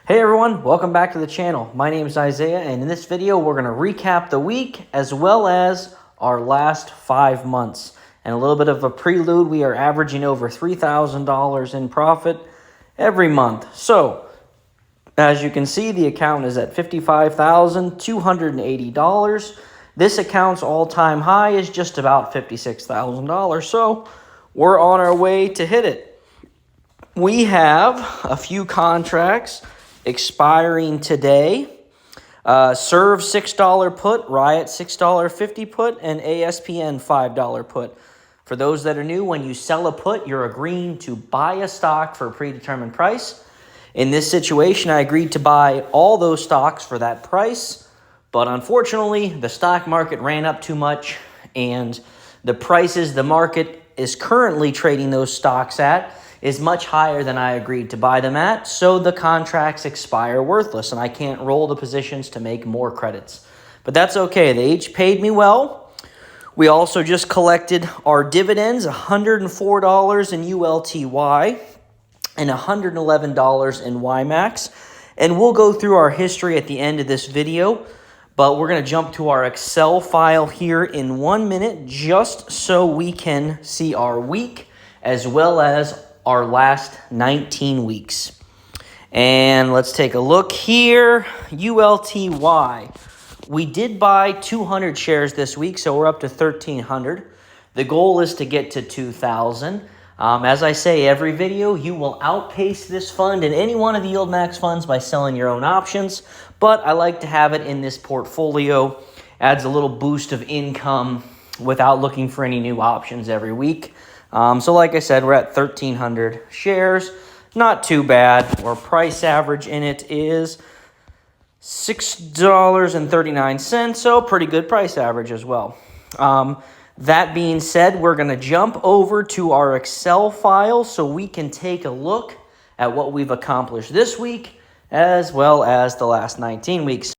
Hey everyone, welcome back to the channel. My name is Isaiah, and in this video we're going to recap the week as well as our last 5 months. And a little bit of a prelude, we are averaging over $3,000 in profit every month. So, as you can see, the account is at $55,280. This account's all-time high is just about $56,000, so we're on our way to hit it. We have a few contracts expiring today. Serve $6 put, Riot $6.50 put, and ASPN $5 put. For those that are new, when you sell a put, you're agreeing to buy a stock for a predetermined price. In this situation, I agreed to buy all those stocks for that price, but unfortunately, the stock market ran up too much, and the prices the market is currently trading those stocks at is much higher than I agreed to buy them at, so the contracts expire worthless, and I can't roll the positions to make more credits. But that's okay. They each paid me well. We also just collected our dividends, $104 in ULTY and $111 in YMAX. And we'll go through our history at the end of this video, but we're going to jump to our Excel file here in 1 minute just so we can see our week as well as our last 19 weeks. And let's take a look here. ULTY. We did buy 200 shares this week, so we're up to 1,300. The goal is to get to 2,000. As I say every video, you will outpace this fund in any one of the YieldMax funds by selling your own options, but I like to have it in this portfolio. Adds a little boost of income without looking for any new options every week. So like I said, we're at 1,300 shares. Not too bad. Our price average in it is $6.39, so pretty good price average as well. That being said, we're going to jump over to our Excel file so we can take a look at what we've accomplished this week as well as the last 19 weeks.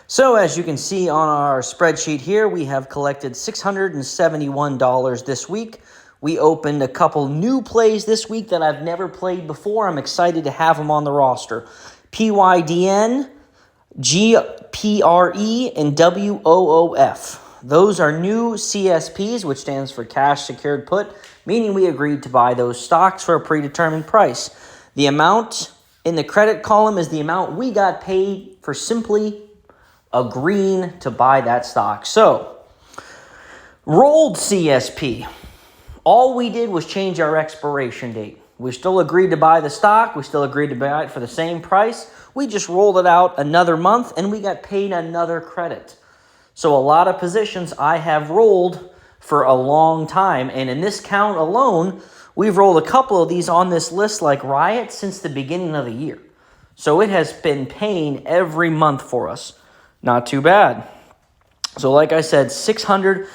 So as you can see on our spreadsheet here, we have collected $671 this week. We opened a couple new plays this week that I've never played before. I'm excited to have them on the roster. PYDN, GPRE, and WOOF. Those are new CSPs, which stands for Cash Secured Put, meaning we agreed to buy those stocks for a predetermined price. The amount in the credit column is the amount we got paid for simply agreeing to buy that stock. So, rolled CSP. All we did was change our expiration date. We still agreed to buy the stock. We still agreed to buy it for the same price. We just rolled it out another month, and we got paid another credit. So a lot of positions I have rolled for a long time, and in this count alone, we've rolled a couple of these on this list like Riot since the beginning of the year. So it has been paying every month for us. Not too bad. So like I said, $671.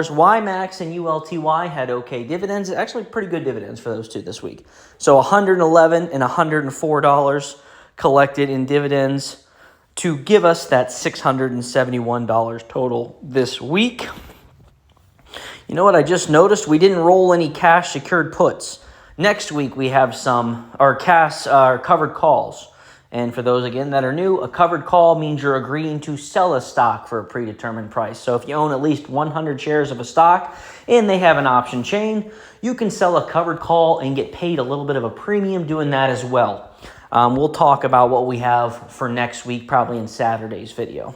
YMAX and ULTY had okay dividends. Actually, pretty good dividends for those two this week. So $111 and $104 collected in dividends to give us that $671 total this week. You know what I just noticed? We didn't roll any cash secured puts. Next week we have some covered calls. And for those, again, that are new, a covered call means you're agreeing to sell a stock for a predetermined price. So if you own at least 100 shares of a stock and they have an option chain, you can sell a covered call and get paid a little bit of a premium doing that as well. We'll talk about what we have for next week, probably in Saturday's video.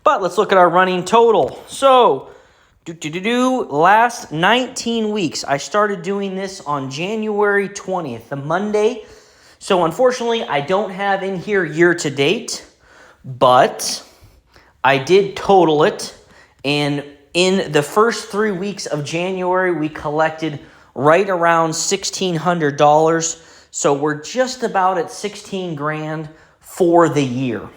But let's look at our running total. So, last 19 weeks. I started doing this on January 20th, the Monday. So unfortunately, I don't have in here year to date, but I did total it. And in the first 3 weeks of January, we collected right around $1,600. So we're just about at 16 grand for the year.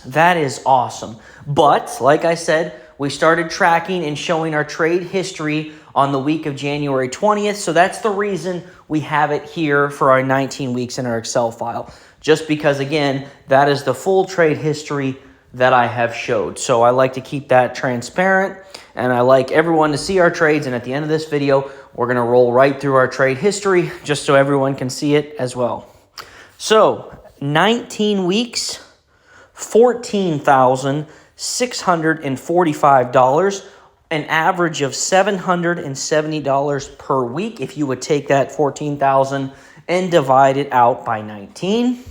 That is awesome. But like I said, we started tracking and showing our trade history on the week of January 20th. So that's the reason we have it here for our 19 weeks in our Excel file. Just because, again, that is the full trade history that I have showed. So I like to keep that transparent, and I like everyone to see our trades. And at the end of this video, we're going to roll right through our trade history just so everyone can see it as well. So 19 weeks, $14,645, an average of $770 per week if you would take that $14,000 and divide it out by 19.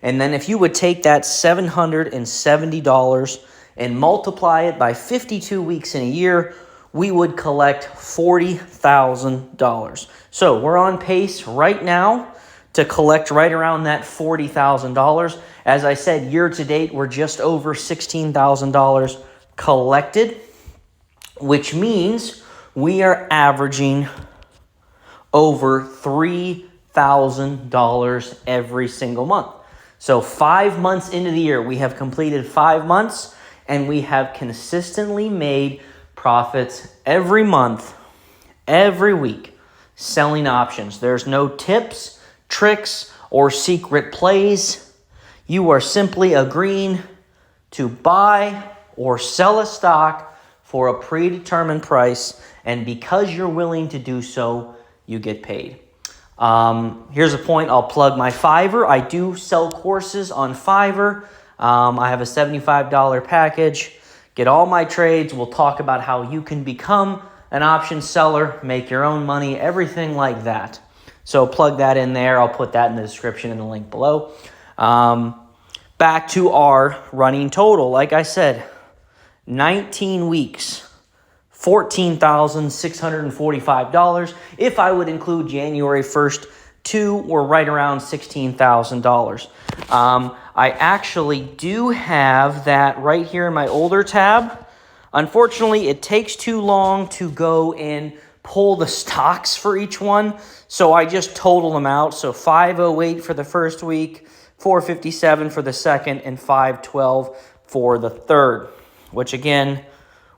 And then if you would take that $770 and multiply it by 52 weeks in a year, we would collect $40,000. So we're on pace right now to collect right around that $40,000. As I said, year to date, we're just over $16,000 collected, which means we are averaging over $3,000 every single month. So 5 months into the year, we have completed 5 months, and we have consistently made profits every month, every week, selling options. There's no tips, tricks, or secret plays. You are simply agreeing to buy or sell a stock for a predetermined price, and because you're willing to do so, you get paid. Here's a point. I'll plug my Fiverr. I do sell courses on Fiverr. I have a $75 package. Get all my trades. We'll talk about how you can become an option seller, make your own money, everything like that. So plug that in there. I'll put that in the description and the link below. Back to our running total. Like I said, 19 weeks, $14,645. If I would include January 1st too, we're right around $16,000. I actually do have that right here in my older tab. Unfortunately, it takes too long to go and pull the stocks for each one, so I just total them out. So 508 for the first week, 457 for the second, and 512 for the third, which again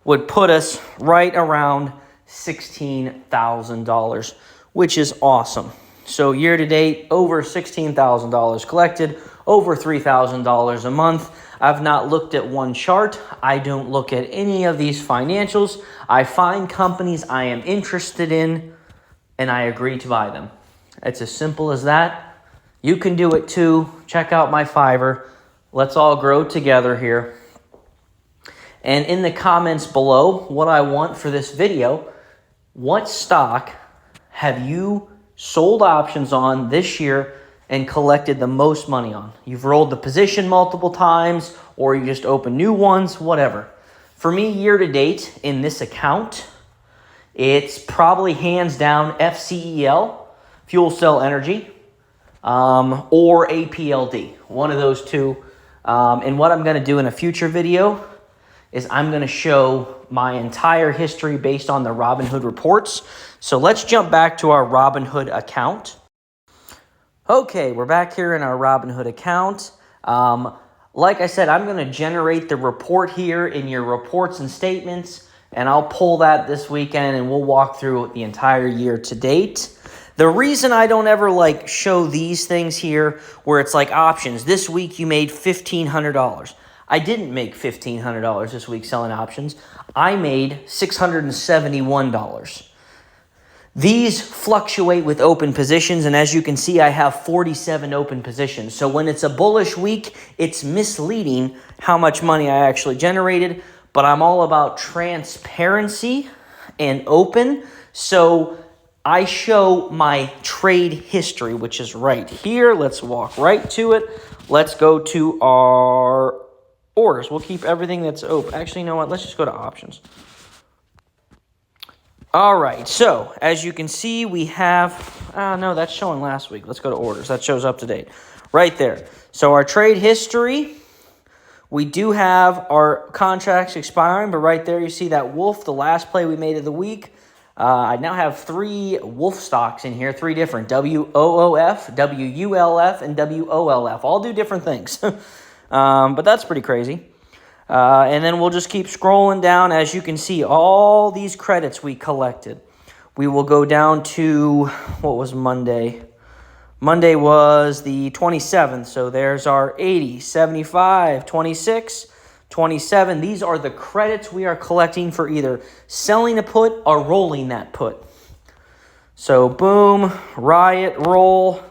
would put us right around $16,000, which is awesome. So year to date, over $16,000 collected, over $3,000 a month. I've not looked at one chart. I don't look at any of these financials. I find companies I am interested in, and I agree to buy them. It's as simple as that. You can do it too. Check out my Fiverr. Let's all grow together here. And in the comments below, what I want for this video, what stock have you sold options on this year and collected the most money on? You've rolled the position multiple times, or you just open new ones, whatever. For me, year to date in this account, it's probably hands down FCEL, Fuel Cell Energy, or APLD, one of those two. And what I'm going to do in a future video is I'm going to show my entire history based on the Robinhood reports. So let's jump back to our Robinhood account. Okay, we're back here in our Robinhood account. Like I said, I'm going to generate the report here in your reports and statements, and I'll pull that this weekend, and we'll walk through the entire year to date. The reason I don't ever show these things here where it's like options, this week you made $1,500. I didn't make $1,500 this week selling options. I made $671. These fluctuate with open positions, and as you can see, I have 47 open positions. So when it's a bullish week, it's misleading how much money I actually generated, but I'm all about transparency and open. So I show my trade history, which is right here. Let's walk right to it. Let's go to our orders. We'll keep everything that's open. Actually, you know what? Let's just go to options. All right, so as you can see, we have, no, that's showing last week. Let's go to orders. That shows up to date right there. So our trade history, we do have our contracts expiring, but right there you see that wolf, the last play we made of the week. I now have 3 wolf stocks in here, 3 different, WOOF, WULF, and WOLF. All do different things, but that's pretty crazy. And then we'll just keep scrolling down. As you can see, all these credits we collected. We will go down to, what was Monday? Monday was the 27th. So there's our 80, 75, 26, 27. These are the credits we are collecting for either selling a put or rolling that put. So boom, riot, roll.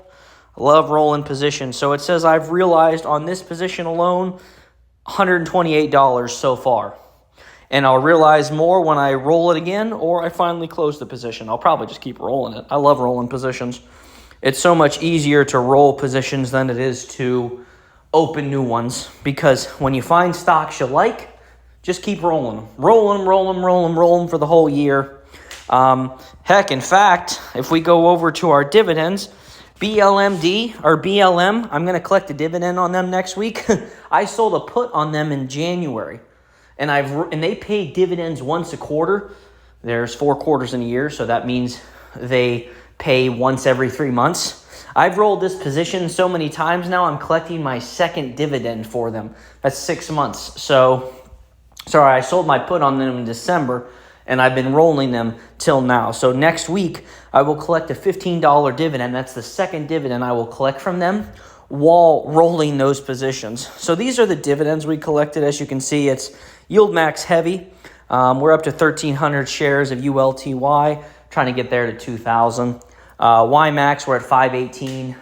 I love rolling positions. So it says I've realized on this position alone $128 so far. And I'll realize more when I roll it again or I finally close the position. I'll probably just keep rolling it. I love rolling positions. It's so much easier to roll positions than it is to open new ones, because when you find stocks you like, just keep rolling them. Roll them for the whole year. Heck, in fact, if we go over to our dividends, BLMD or BLM, I'm going to collect a dividend on them next week. I sold a put on them in January, and they pay dividends once a quarter. There's 4 quarters in a year, so that means they pay once every 3 months. I've rolled this position so many times now, I'm collecting my second dividend for them. That's 6 months. So, sorry, I sold my put on them in December, and I've been rolling them till now. So next week, I will collect a $15 dividend. That's the second dividend I will collect from them while rolling those positions. So these are the dividends we collected. As you can see, it's Yield Max heavy. We're up to 1,300 shares of ULTY, trying to get there to 2,000. YMAX, we're at 518.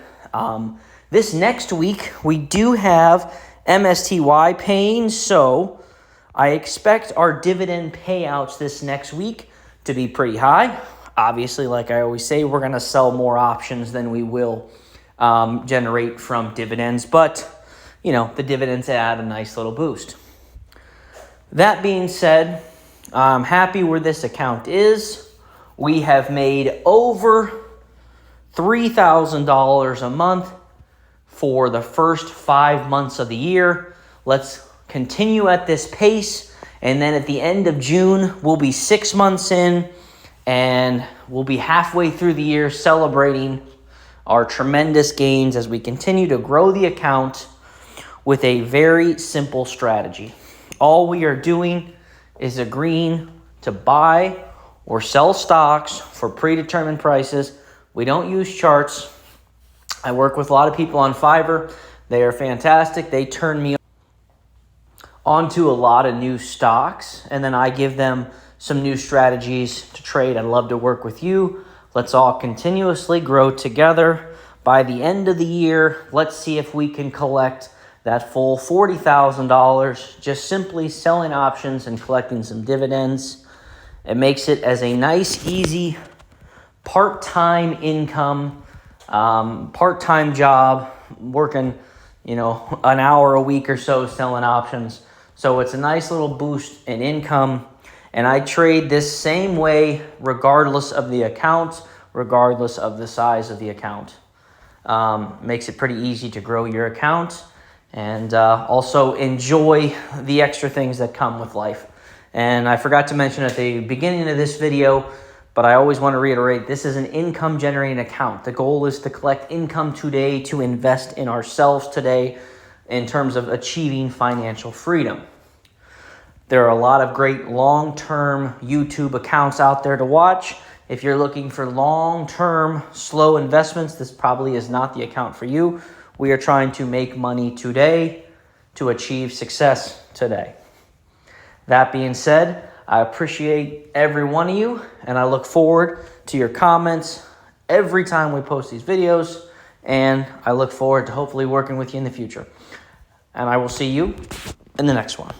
This next week, we do have MSTY paying, so I expect our dividend payouts this next week to be pretty high. Obviously, like I always say, we're going to sell more options than we will generate from dividends. But, the dividends add a nice little boost. That being said, I'm happy where this account is. We have made over $3,000 a month for the first 5 months of the year. Let's continue at this pace, and then at the end of June, we'll be 6 months in, and we'll be halfway through the year celebrating our tremendous gains as we continue to grow the account with a very simple strategy. All we are doing is agreeing to buy or sell stocks for predetermined prices. We don't use charts. I work with a lot of people on Fiverr. They are fantastic. They turn me onto a lot of new stocks, and then I give them some new strategies to trade. I'd love to work with you. Let's all continuously grow together. By the end of the year, let's see if we can collect that full $40,000 just simply selling options and collecting some dividends. It makes it as a nice, easy part-time income, part-time job, working, an hour a week or so selling options. So it's a nice little boost in income. And I trade this same way regardless of the account, regardless of the size of the account. Makes it pretty easy to grow your account and also enjoy the extra things that come with life. And I forgot to mention at the beginning of this video, but I always want to reiterate, this is an income generating account. The goal is to collect income today to invest in ourselves today in terms of achieving financial freedom. There are a lot of great long-term YouTube accounts out there to watch. If you're looking for long-term slow investments, this probably is not the account for you. We are trying to make money today to achieve success today. That being said, I appreciate every one of you, and I look forward to your comments every time we post these videos, and I look forward to hopefully working with you in the future. And I will see you in the next one.